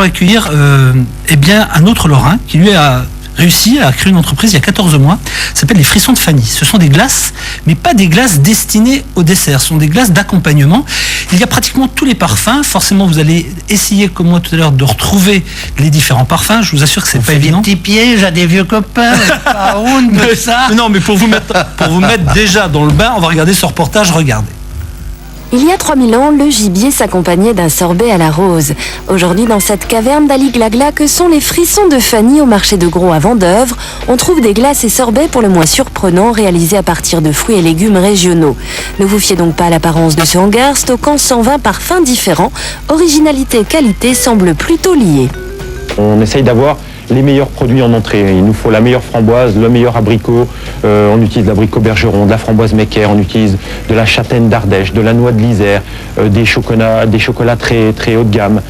allons accueillir un autre Lorrain qui lui a réussi à créer une entreprise il y a 14 mois, ça s'appelle les Frissons de Fanny. Ce sont des glaces, mais pas des glaces destinées au dessert, ce sont des glaces d'accompagnement. Il y a pratiquement tous les parfums, forcément vous allez essayer comme moi tout à l'heure de retrouver les différents parfums, je vous assure que c'est pas évident. Des petits pièges à des vieux copains, pas honte de ça. Non mais pour vous mettre déjà dans le bain, on va regarder ce reportage, regardez. Il y a 3000 ans, le gibier s'accompagnait d'un sorbet à la rose. Aujourd'hui, dans cette caverne d'Ali Glagla que sont les Frissons de Fanny au marché de Gros à Vendeuvre, on trouve des glaces et sorbets pour le moins surprenants réalisés à partir de fruits et légumes régionaux. Ne vous fiez donc pas à l'apparence de ce hangar stockant 120 parfums différents. Originalité et qualité semblent plutôt liées. On essaye d'avoir les meilleurs produits en entrée. Il nous faut la meilleure framboise, le meilleur abricot. On utilise l'abricot Bergeron, de la framboise Mecker, on utilise de la châtaigne d'Ardèche, de la noix de l'Isère, des chocolats très, très haut de gamme.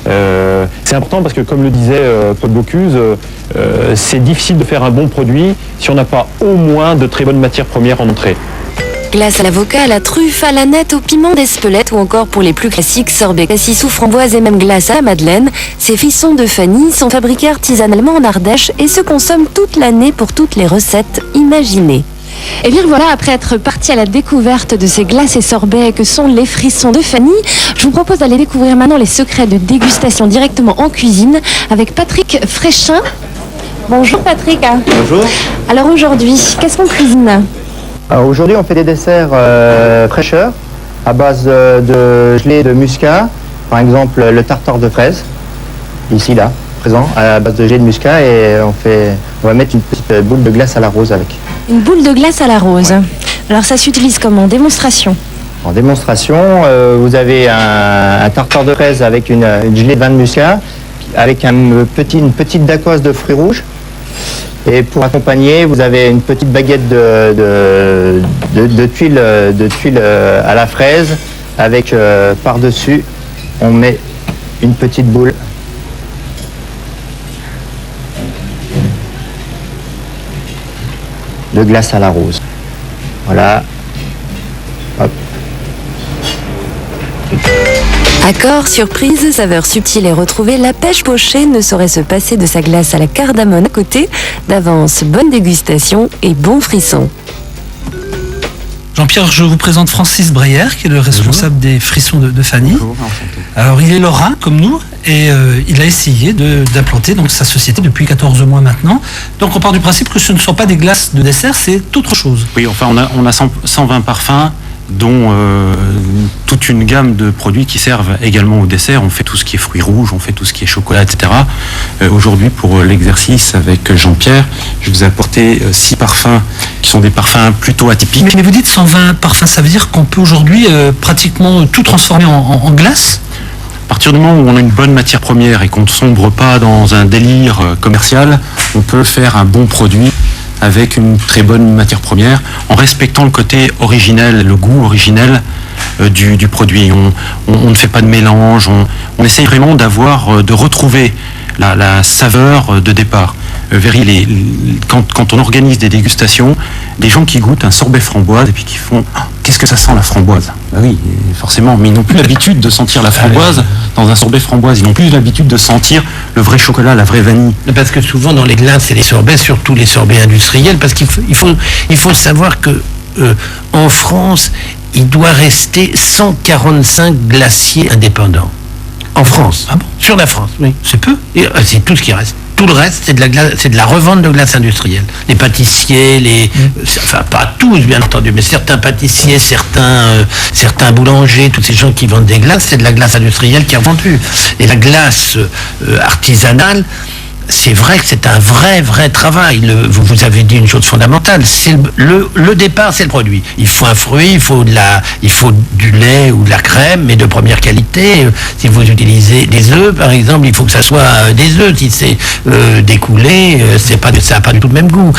C'est important parce que, comme le disait Paul Bocuse, c'est difficile de faire un bon produit si on n'a pas au moins de très bonnes matières premières en entrée. Glace à l'avocat, à la truffe, à la nette, au piment d'Espelette ou encore pour les plus classiques, sorbet cassis ou framboise et même glace à la madeleine, ces Frissons de Fanny sont fabriqués artisanalement en Ardèche et se consomment toute l'année pour toutes les recettes imaginées. Et bien voilà, après être parti à la découverte de ces glaces et sorbets que sont les Frissons de Fanny, je vous propose d'aller découvrir maintenant les secrets de dégustation directement en cuisine avec Patrick Fréchin. Bonjour Patrick. Bonjour. Alors aujourd'hui, qu'est-ce qu'on cuisine ? Alors aujourd'hui, on fait des desserts fraîcheurs à base de gelée de muscat. Par exemple, le tartare de fraise, ici, là, présent, à base de gelée de muscat. Et on va mettre une petite boule de glace à la rose avec. Une boule de glace à la rose. Ouais. Alors ça s'utilise comment ? Démonstration. En démonstration, vous avez un tartare de fraise avec une gelée de vin de muscat, avec une petite dacose de fruits rouges. Et pour accompagner, vous avez une petite baguette de tuile à la fraise avec par-dessus, on met une petite boule de glace à la rose. Voilà. Hop. Accord, surprise, saveur subtile et retrouvée, la pêche pochée ne saurait se passer de sa glace à la cardamone à côté. D'avance, bonne dégustation et bon frisson. Jean-Pierre, je vous présente Francis Breyer, qui est le responsable des Frissons de Fanny. Bonjour, enchanté. Alors, il est lorrain, comme nous, et il a essayé d'implanter donc sa société depuis 14 mois maintenant. Donc, on part du principe que ce ne sont pas des glaces de dessert, c'est autre chose. Oui, enfin, on a 120 parfums, dont toute une gamme de produits qui servent également au dessert. On fait tout ce qui est fruits rouges, on fait tout ce qui est chocolat, etc. Aujourd'hui, pour l'exercice avec Jean-Pierre, je vous ai apporté 6 parfums qui sont des parfums plutôt atypiques. Mais vous dites 120 parfums, ça veut dire qu'on peut aujourd'hui pratiquement tout transformer en glace ? À partir du moment où on a une bonne matière première et qu'on ne sombre pas dans un délire commercial, on peut faire un bon produit avec une très bonne matière première, en respectant le côté originel, le goût originel du produit. On ne fait pas de mélange, on essaye vraiment de retrouver la saveur de départ. Quand on organise des dégustations, des gens qui goûtent un sorbet framboise et puis qui font qu'est-ce que ça sent la framboise ? Ben oui, forcément, mais ils n'ont plus l'habitude de sentir la framboise dans un sorbet framboise, ils n'ont plus l'habitude de sentir le vrai chocolat, la vraie vanille. Parce que souvent dans les glaces et les sorbets, surtout les sorbets industriels, parce qu'il faut savoir que en France, il doit rester 145 glaciers indépendants. En France. Ah bon ? Sur la France, oui. C'est peu ? Et, c'est tout ce qui reste. Tout le reste, c'est de la revente de glace industrielle. Les pâtissiers, enfin pas tous bien entendu, mais certains pâtissiers, certains boulangers, tous ces gens qui vendent des glaces, c'est de la glace industrielle qui est vendue. Et la glace artisanale, c'est vrai que c'est un vrai travail. Vous avez dit une chose fondamentale, c'est le départ, c'est le produit. Il faut un fruit, il faut du lait ou de la crème, mais de première qualité. Si vous utilisez des œufs, par exemple, il faut que ça soit des œufs. Si c'est découlé, ça n'a pas du tout le même goût.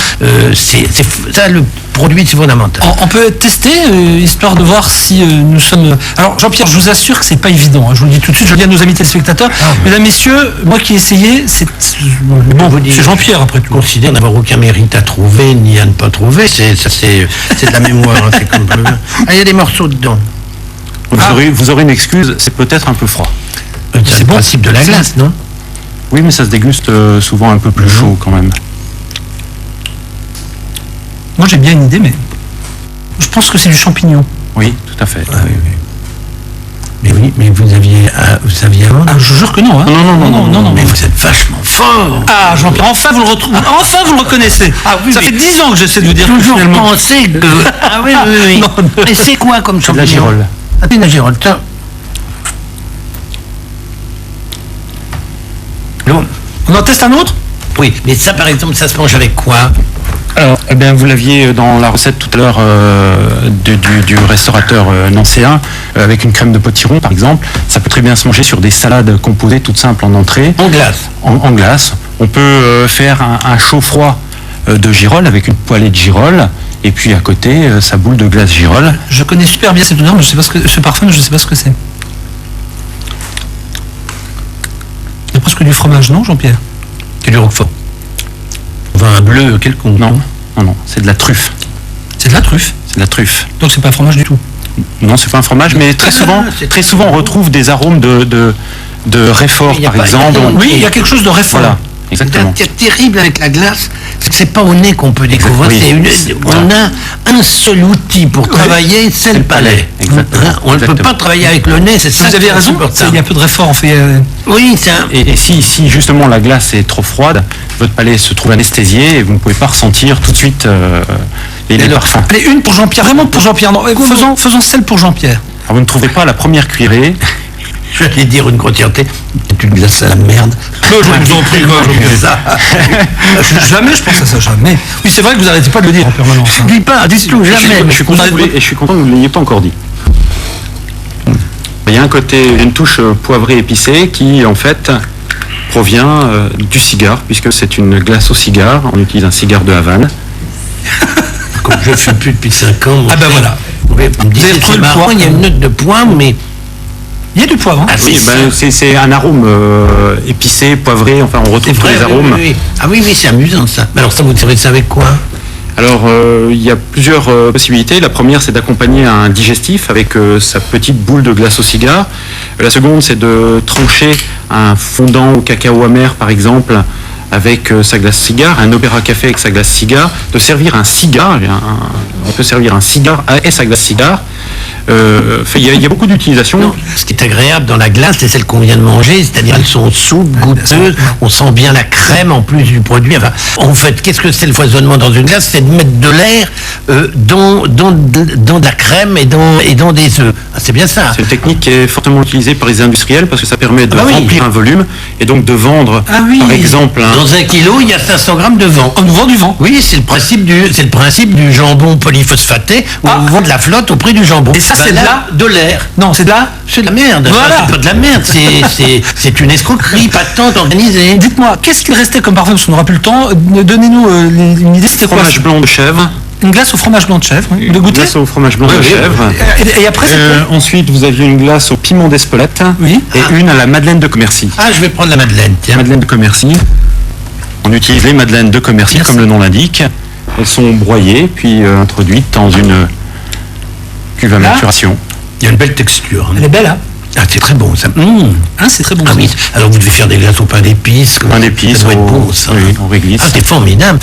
C'est ça le produit, c'est fondamental. On peut tester, histoire de voir si nous sommes... Alors Jean-Pierre, je vous assure que c'est pas évident, hein. Je vous le dis tout de suite, je le dis à nos amis téléspectateurs. Mesdames, messieurs, moi qui ai essayé, c'est Jean-Pierre après tout. Je considère n'avoir aucun mérite à trouver ni à ne pas trouver, c'est de la mémoire, hein, c'est comme... il y a des morceaux dedans. Vous aurez une excuse, c'est peut-être un peu froid. C'est le principe de la glace, non ? Oui, mais ça se déguste souvent un peu plus chaud quand même. Moi j'ai bien une idée, mais je pense que c'est du champignon. Oui, tout à fait. Ah oui, oui. Mais oui, mais vous saviez avant? Ah, je jure que non, hein. Non. Mais vous êtes vachement fort. Ah, Jean-Pierre, enfin vous le retrouvez, enfin vous le reconnaissez. Ah oui, ça mais- fait 10 ans que j'essaie de vous dire que Toujours finalement. pensé que... Ah oui, oui, oui. Non, non. Mais c'est quoi comme C'est de champignon? la girole. Ah, c'est de la girole, tiens. Non. On en teste un autre? Oui, mais ça par exemple, ça se mange avec quoi? Alors, eh bien, vous l'aviez dans la recette tout à l'heure du restaurateur nancéen, avec une crème de potiron par exemple. Ça peut très bien se manger sur des salades composées toutes simples en entrée. En glace. En glace. On peut faire un chaud-froid de girole avec une poêlée de girole. Et puis à côté, sa boule de glace girole. Je connais super bien cette odeur, mais je sais pas ce parfum, mais je sais pas ce que c'est. C'est presque du fromage, non, Jean-Pierre? C'est du roquefort. Enfin, un bleu quelconque. Non, c'est de la truffe. C'est de la truffe. C'est de la truffe. Donc c'est pas un fromage du tout. Non, c'est pas un fromage, mais très souvent, on retrouve des arômes de réfort, Il y a par pas- exemple. il y a- Oui, il y a quelque chose de réfort. Voilà, exactement. Ce qui est terrible avec la glace, c'est que c'est pas au nez qu'on peut découvrir. Oui. On a un seul outil pour travailler, c'est le palais. Exactement. Hein, on ne peut Exactement. pas travailler avec le nez, c'est ça. Vous avez qui est raison, insupportable. il y a un peu de réfort, en fait. Oui, c'est un... Et si justement la glace est trop froide, votre palais se trouve anesthésié et vous ne pouvez pas ressentir tout de suite les parfums. Allez, une pour Jean-Pierre, vraiment pour Jean-Pierre. Non, faisons celle pour Jean-Pierre. Alors, vous ne trouverez pas la première cuillerée. Je vais dire une grossièreté. C'est une glace à la merde. Je vous en prie, Ça. Jamais je pense à ça, jamais. Oui, c'est vrai que vous n'arrêtez pas de le dire en permanence. hein. Je dis pas du tout, jamais. Je suis content que vous ne l'ayez pas encore dit. Il y a un côté, une touche poivrée épicée qui en fait provient du cigare, puisque c'est une glace au cigare. On utilise un cigare de Havane. Comme je ne fume plus depuis 5 ans. Ah ben voilà. Vous me Vous dites, avez trouvé c'est le marrant, poivre. il y a une note de poivre, mais... Il y a du poivre, hein. Ah, Oui, c'est un arôme épicé, poivré. Enfin, on retrouve tous les arômes. Oui. Ah oui, c'est amusant ça. Mais alors ça, vous servez ça avec quoi? Alors, il y a plusieurs possibilités. La première, c'est d'accompagner un digestif avec sa petite boule de glace au cigare. La seconde, c'est de trancher un fondant au cacao amer, par exemple, avec sa glace cigare, un opéra café avec sa glace cigare, de servir un cigare. On peut servir un cigare et sa glace cigare. Il y a beaucoup d'utilisations. Non, ce qui est agréable dans la glace, c'est celle qu'on vient de manger, c'est-à-dire elles sont souples, goûteuses, on sent bien la crème en plus du produit. Enfin, en fait, qu'est-ce que c'est le foisonnement dans une glace? C'est de mettre de l'air dans de la crème et dans des œufs. Ah, c'est bien ça. C'est une technique qui est fortement utilisée par les industriels parce que ça permet de Ah bah oui. remplir un volume et donc de vendre, Ah oui. par exemple, Dans 1 kilo, il y a 500 grammes de vent. On nous vend du vent. Oui, c'est le principe du jambon polyphosphaté où on vend de la flotte au prix du jambon. Et ça, c'est de là, de l'air. Non, c'est de là. C'est de la merde. Voilà. Enfin, c'est pas de la merde, c'est une escroquerie patente organisée. Dites-moi, qu'est-ce qu'il restait comme parfum? Parce qu'on n'aura plus le temps. Donnez-nous une idée. C'était quoi? fromage blanc de chèvre. Une glace au fromage blanc de chèvre. De goûter. Glace au fromage blanc Oui, de oui, chèvre. Et après, c'est quoi? Ensuite, vous aviez une glace au piment d'Espelette Oui. et une à la madeleine de Commercy. Ah, je vais prendre la madeleine, tiens. Madeleine de Commercy. On utilise les madeleines de Commercy, Merci. comme le nom l'indique. Elles sont broyées, puis introduites dans une cuve à Là maturation. Il y a une belle texture. Elle est belle, hein? Ah, c'est très bon ça. Hein, c'est très bon. Ah ça. oui, alors vous devez faire des glaces au pain d'épices. Pain d'épices, ça doit être au- bon ça. oui, au réglisse. Ah, c'est formidable.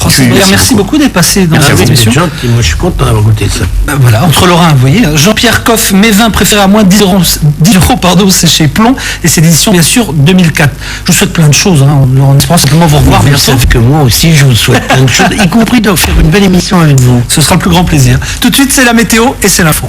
Merci beaucoup d'être passé dans Ah cette oui, c'est émission. gentil. Moi, je suis content d'avoir goûté ça. Voilà, entre Lorrain, vous voyez, Jean-Pierre Coff, mes vins préférés à moins de 10 euros, pardon, c'est chez Plomb, et c'est l'édition bien sûr 2004. Je vous souhaite plein de choses, hein, en espérant simplement vous revoir Vous bientôt. savez que moi aussi, je vous souhaite plein de choses, y compris de faire une belle émission avec vous. Ce sera le plus grand plaisir. Tout de suite, c'est la météo et c'est l'info.